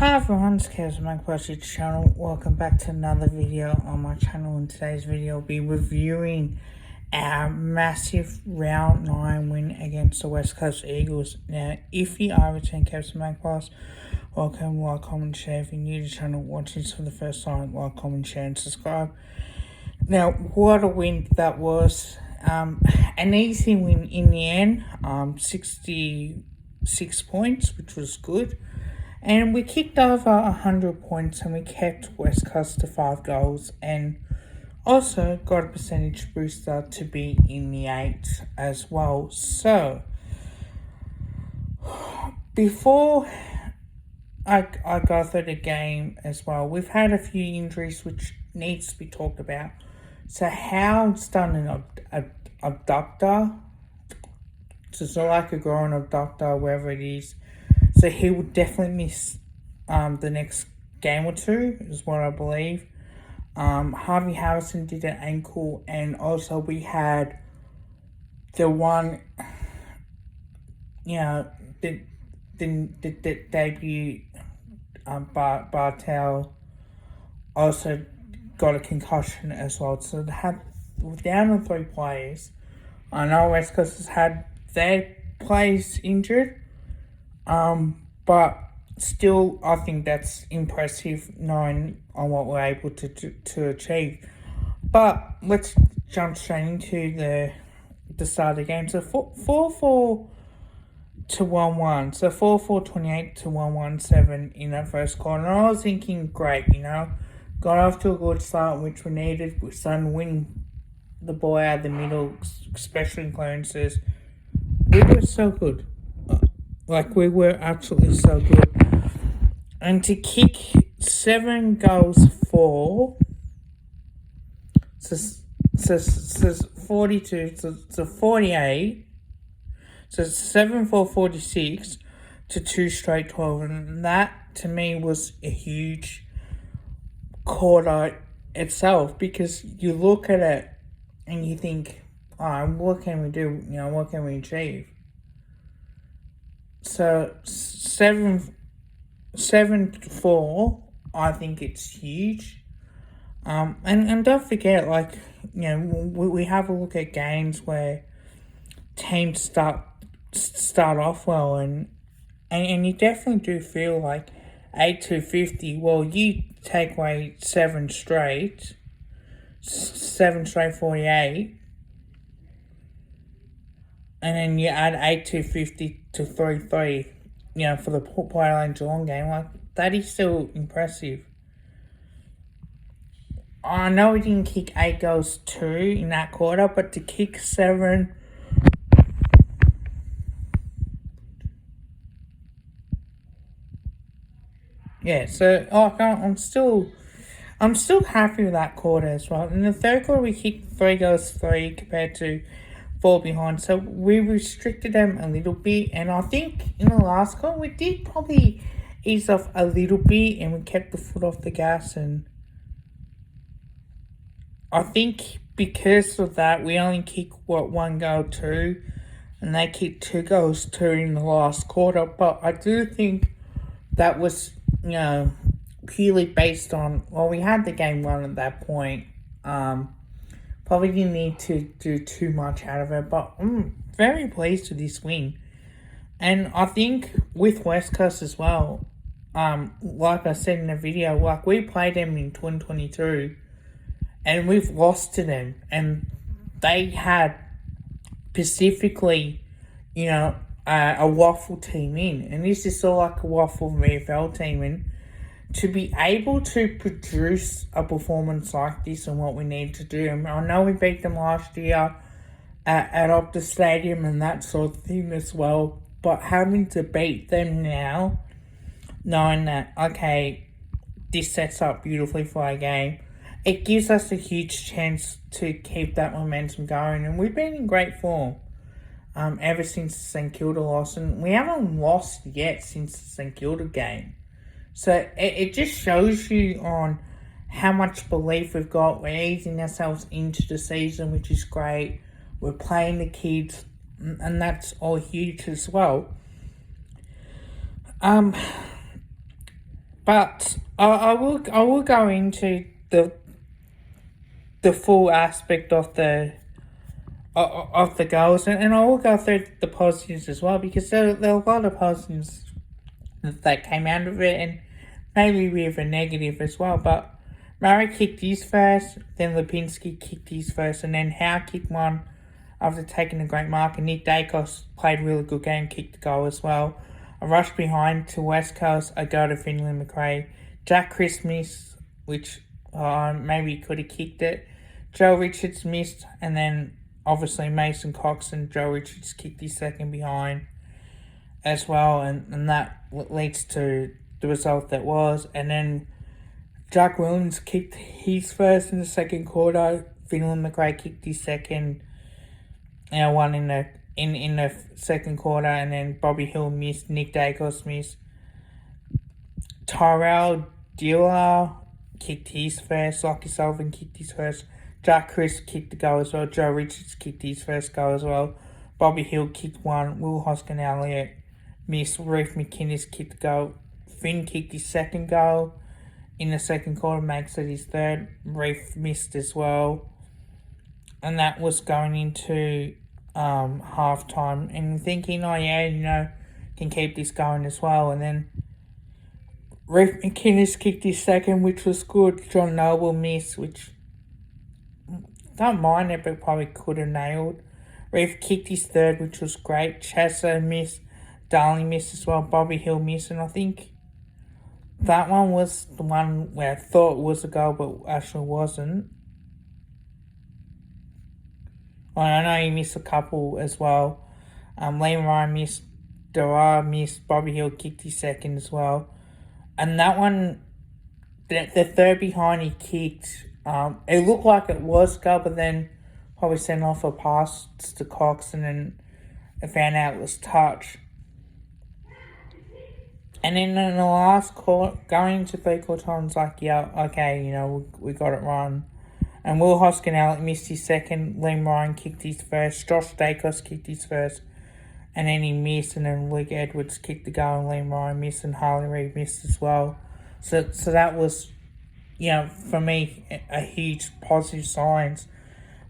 Hi everyone, it's Chaos Magpie's YouTube channel. Welcome back to another video on my channel. In today's video, I'll be reviewing our massive round 9 win against the West Coast Eagles. Now, if you are returning Chaos Magpies, welcome, like, comment, share. If you're new to the channel, watching this for the first time, like, comment, share, and subscribe. Now, what a win that was. An easy win in the end, 66 points, which was good. And we kicked over 100 points and we kept West Coast to 5 goals and also got a percentage booster to be in the 8s as well. So, before I go through the game as well, we've had a few injuries which needs to be talked about. So, Howard's done an abductor. So, it's like a groin abductor, wherever it is. So he would definitely miss the next game or two, is what I believe. Harvey Harrison did an ankle, and also we had the one, the debut Bartel also got a concussion as well. So they had down to 3 players. I know West Coast has had their players injured. But still, I think that's impressive knowing on what we're able to achieve. But let's jump straight into the start of the game. So 4-4 to 1-1. So 4-4, 28 to 1-1-7 in that first quarter. And I was thinking, great, got off to a good start, which we needed. We're starting to win the ball out of the middle, especially in clearances. We were so good. We were absolutely so good. And to kick 7 goals for, so 42, so 48, so 7-4-46 to 2 straight 12. And that, to me, was a huge quarter itself, because you look at it and you think, what can we do? What can we achieve? So 7-4, I think it's huge. And don't forget, we have a look at games where teams start off well, and you definitely do feel like 8-50. Well, you take away 7 straight 48. And then you add 8-50 to 3-3, for the Port Lane Geelong game. That is still impressive. I know we didn't kick 8 goals too in that quarter, but to kick 7... Yeah, so I'm still happy with that quarter as well. In the third quarter, we kicked 3 goals 3 compared to 4 behind, so we restricted them a little bit, and I think in the last quarter we did probably ease off a little bit, and we kept the foot off the gas, and I think because of that we only kicked 1 goal 2, and they kicked 2 goals 2 in the last quarter. But I do think that was purely based on, we had the game won at that point. Probably didn't need to do too much out of it, but I'm very pleased with this win. And I think with West Coast as well, like I said in the video, we played them in 2022 and we've lost to them. And they had specifically, a waffle team in. And this is sort of like a waffle VFL team in. To be able to produce a performance like this and what we need to do. I know we beat them last year at Optus Stadium and that sort of thing as well. But having to beat them now, knowing that, okay, this sets up beautifully for our game, it gives us a huge chance to keep that momentum going. And we've been in great form ever since the St Kilda loss. And we haven't lost yet since the St Kilda game. So it just shows you on how much belief we've got. We're easing ourselves into the season, which is great. We're playing the kids, and that's all huge as well. But I will go into the full aspect of the goals, and I will go through the positives as well, because there are a lot of positives that came out of it, and maybe with a negative as well. But Murray kicked his first, then Lipinski kicked his first, and then Howe kicked one after taking a great mark, and Nick Dacos played a really good game, kicked the goal as well. A rush behind to West Coast, a go to Finley McRae. Jack Chris missed, which maybe could have kicked it. Joe Richards missed, and then obviously Mason Cox and Joe Richards kicked his second behind as well, and that leads to the result that was. And then Jack Williams kicked his first in the second quarter. Finland McRae kicked his second, one in the second quarter, and then Bobby Hill missed, Nick Dacos missed. Tyrell Diller kicked his first, Lockie Sullivan kicked his first, Jack Chris kicked the goal as well, Joe Richards kicked his first goal as well, Bobby Hill kicked one, Will Hoskin Elliott missed, Reef McInnes kicked the goal, Finn kicked his second goal in the second quarter, makes it his third, Reef missed as well, and that was going into half-time, and thinking, can keep this going as well, and then Reef McInnes kicked his second, which was good. John Noble missed, which don't mind it, but probably could have nailed. Reef kicked his third, which was great. Chessa missed. Darling missed as well. Bobby Hill missed, and I think that one was the one where I thought was a goal, but actually wasn't. I know he missed a couple as well. Liam Ryan missed. Dara missed. Bobby Hill kicked his second as well. And that one, the third behind he kicked, it looked like it was goal, but then probably sent off a pass to Cox, and then I found out it was touch. And then in the last quarter, going into three quarter time, it's like, yeah, okay, we got it run. And Will Hoskin Elliott missed his second, Liam Ryan kicked his first, Josh Dacos kicked his first, and then he missed, and then Luke Edwards kicked the goal, and Liam Ryan missed, and Harley Reid missed as well. So that was, for me, a huge positive signs.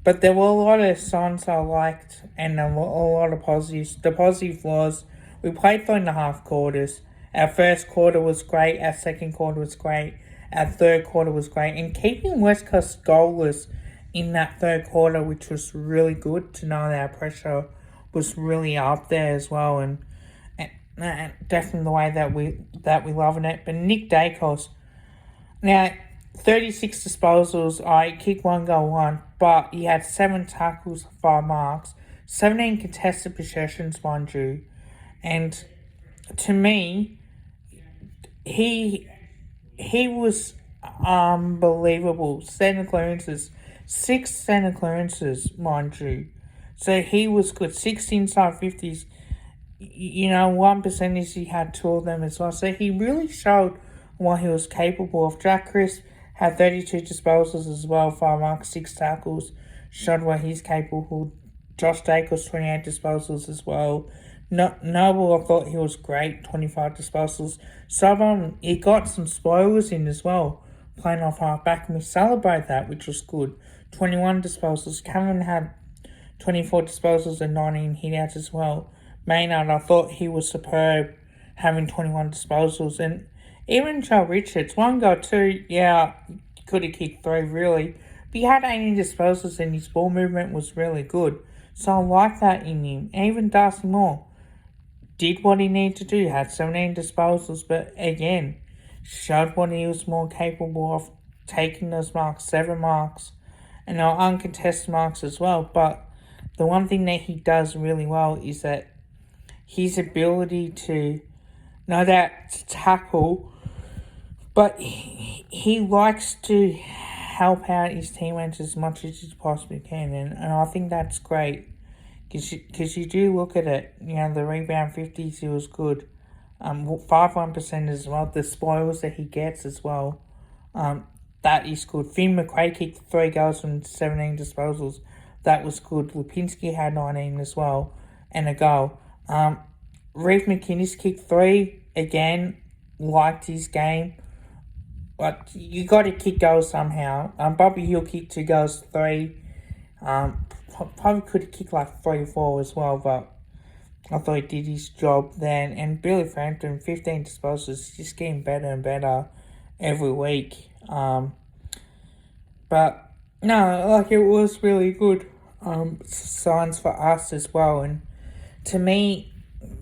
But there were a lot of signs I liked, and a lot of positives. The positive was, we played 3.5 quarters. Our first quarter was great, our second quarter was great, our third quarter was great, and keeping West Coast goalless in that third quarter, which was really good to know that our pressure was really up there as well, and definitely the way that we loving it. But Nick Dacos, now 36 disposals, I kicked one goal one, but he had 7 tackles, 5 marks, 17 contested possessions, mind you, and to me, he was unbelievable. Center clearances, 6 center clearances, mind you. So he was good. 6 inside 50s. 1% he had 2 of them as well. So he really showed what he was capable of. Jack Chris had 32 disposals as well, 5 marks, 6 tackles. Showed what he's capable. Josh Dacos, 28 disposals as well. Noble, I thought he was great, 25 disposals. So he got some spoilers in as well, playing off half-back, and we celebrate that, which was good. 21 disposals. Cameron had 24 disposals and 19 hitouts as well. Maynard, I thought he was superb, having 21 disposals. And even Joe Richards, 1 goal, 2, could have kicked 3 really. But he had 18 disposals and his ball movement was really good. So I like that in him. And even Darcy Moore did what he needed to do, had 17 disposals, but again, showed what he was more capable of, taking those marks, 7 marks, and uncontested marks as well. But the one thing that he does really well is that his ability to tackle, but he likes to help out his teammates as much as he possibly can, and I think that's great. Because you do look at it, the rebound 50s, he was good. 5-1% as well. The spoils that he gets as well, that is good. Finn McRae kicked 3 goals from 17 disposals. That was good. Lipinski had 19 as well, and a goal. Reef McInnes kicked 3. Again, liked his game. like you got to kick goals somehow. Bobby Hill kicked 2 goals, 3. Probably could have kicked like 3 or 4 as well, but I thought he did his job then. And Billy Frampton, 15 disposals, just getting better and better every week. But no, like it was really good signs for us as well. And to me,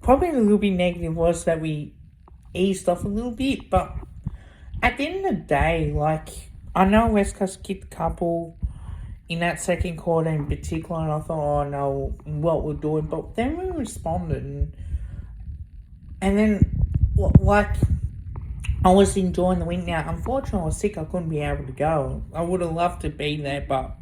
probably a little bit negative was that we eased off a little bit. But at the end of the day, like I know West Coast kicked a couple in that second quarter in particular, and I thought, oh no, what we're doing. But then we responded, and then like I was enjoying the win. Now, unfortunately, I was sick. I couldn't be able to go. I would have loved to be there, but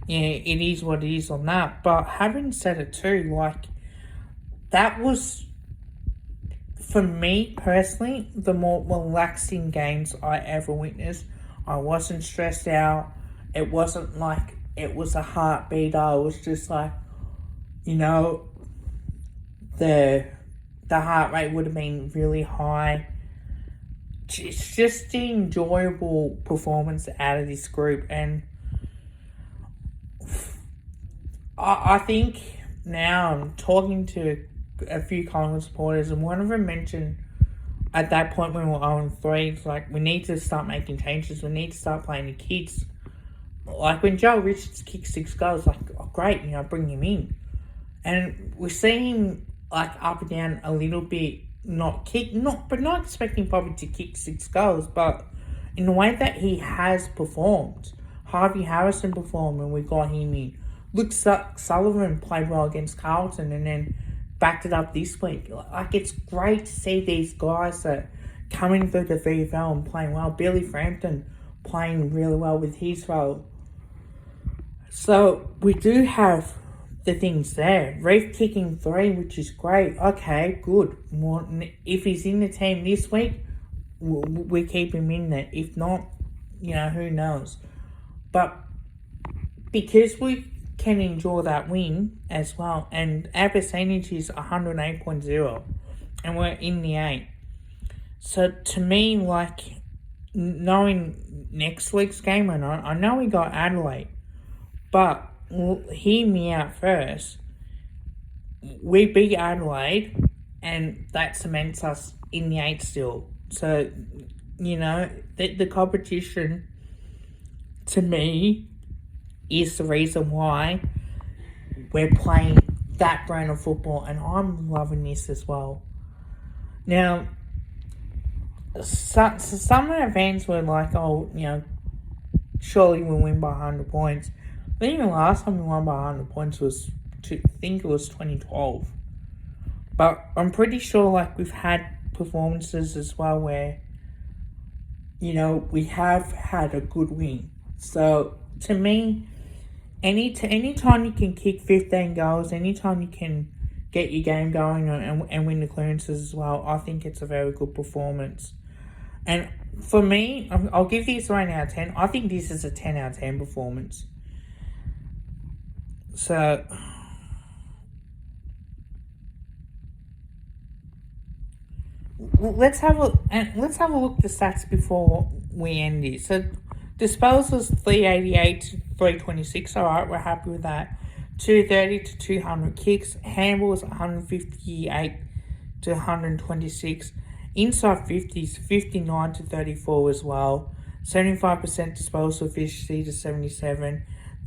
yeah, it is what it is on that. But having said it too, like that was, for me personally, the more relaxing games I ever witnessed. I wasn't stressed out. It wasn't like it was a heartbeat. I was just like, you know, the heart rate would have been really high. It's just the enjoyable performance out of this group, and I think now I'm talking to a few Collingwood supporters, and one of them mentioned at that point when we were 0-3, it's like we need to start making changes. We need to start playing the kids. Like when Joe Richards kicked 6 goals, like oh great, bring him in, and we're seeing like up and down a little bit. Not expecting Bobby to kick 6 goals, but in the way that he has performed. Harvey Harrison performed and we got him in. Luke Sullivan played well against Carlton and then backed it up this week. Like it's great to see these guys that coming through the VFL and playing well. Billy Frampton playing really well with his role. So we do have the things there. Reef kicking 3, which is great. Okay, good. Well, if he's in the team this week, we keep him in there. If not, who knows. But because we can enjoy that win as well, and our percentage is 108.0, and we're in the 8. So to me, like, knowing next week's game or not, I know we got Adelaide, but hear me out first. We beat Adelaide, and that cements us in the 8 still. So, the competition, to me, is the reason why we're playing that brand of football, and I'm loving this as well. Now, some of our fans were like, oh, surely we'll win by 100 points. I think the last time we won by 100 points was, I think it was 2012. But I'm pretty sure, like, we've had performances as well where, we have had a good win. So, to me, anytime you can kick 15 goals, anytime you can get your game going and win the clearances as well, I think it's a very good performance. And for me, I'll give this a 9 out of 10. I think this is a 10 out of 10 performance. So, let's have a look at the stats before we end it. So, disposals 388 to 326. All right, we're happy with that. 230 to 200 kicks. Handballs 158 to 126. Inside 50s 59 to 34 as well. 75% disposal efficiency to 77.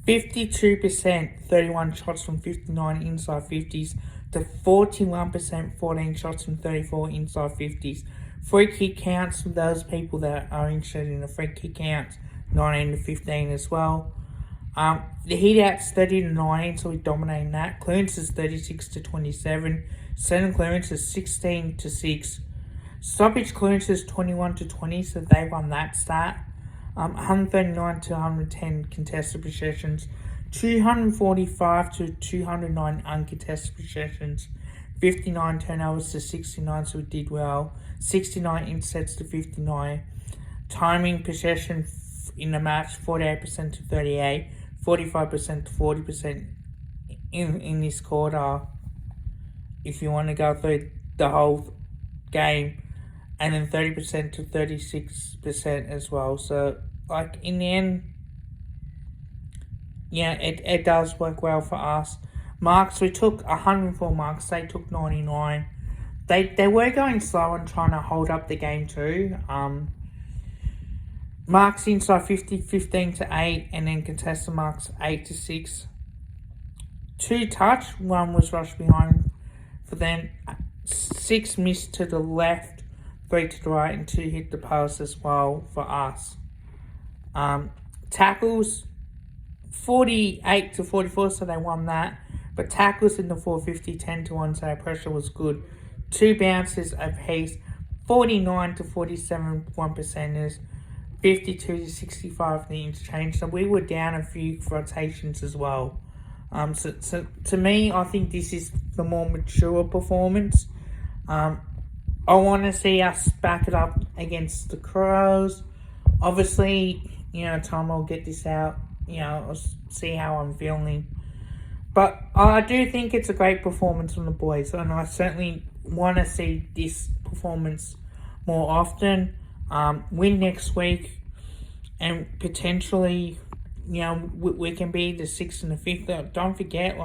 52%, 31 shots from 59 inside 50s to 41%, 14 shots from 34 inside 50s. Free kick counts for those people that are interested in the free kick counts, 19 to 15 as well. The hit-outs 30 to 19, so we're dominating that. Clearances 36 to 27. Center clearances 16 to 6. Stoppage clearances 21 to 20, so they won that stat. 139 to 110 contested possessions, 245 to 209 uncontested possessions, 59 turnovers to 69, so we did well, 69 intercepts to 59, timing possession in the match 48% to 38, 45% to 40% in this quarter, if you want to go through the whole game. and then 30% to 36% as well. So, like, in the end, yeah, it does work well for us. Marks, we took 104 marks, they took 99. They were going slow and trying to hold up the game too. Marks inside 50, 15 to 8, and then contested marks 8 to 6. 2 touch, 1 was rushed behind for them. 6 missed to the left, 3 to the right, and 2 hit the pass as well for us. Tackles 48 to 44, so they won that. But tackles in the 450, 10 to 1, so our pressure was good. 2 bounces apiece, 49 to 47 1%ers, 52 to 65 the interchange. So we were down a few rotations as well. So to me, I think this is the more mature performance. I want to see us back it up against the Crows. Obviously, time will get this out. I'll see how I'm feeling. But I do think it's a great performance from the boys, and I certainly want to see this performance more often. Win next week, and potentially, we can be the 6th and the 5th. Don't forget,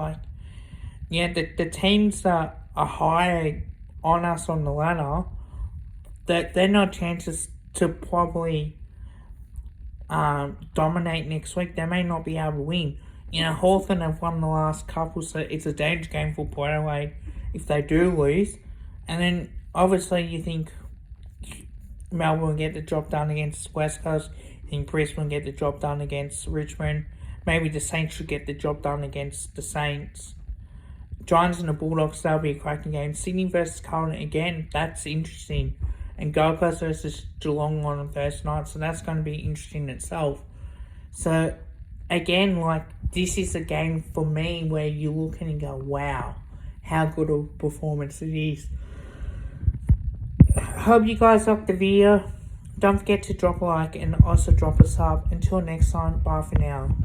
the teams that are higher on us on the ladder, that they're not chances to probably dominate next week. They may not be able to win. Hawthorn have won the last couple, so it's a danger game for Port Adelaide if they do lose. And then, obviously, you think Melbourne will get the job done against West Coast. You think Brisbane will get the job done against Richmond. Maybe the Saints should get the job done against the Saints. Giants and the Bulldogs, that'll be a cracking game. Sydney versus Carlton, again, that's interesting. And Gold Coast versus Geelong on Thursday night, so that's going to be interesting in itself. So, again, this is a game for me where you look and go, wow, how good a performance it is. Hope you guys liked the video. Don't forget to drop a like and also drop a sub. Until next time, bye for now.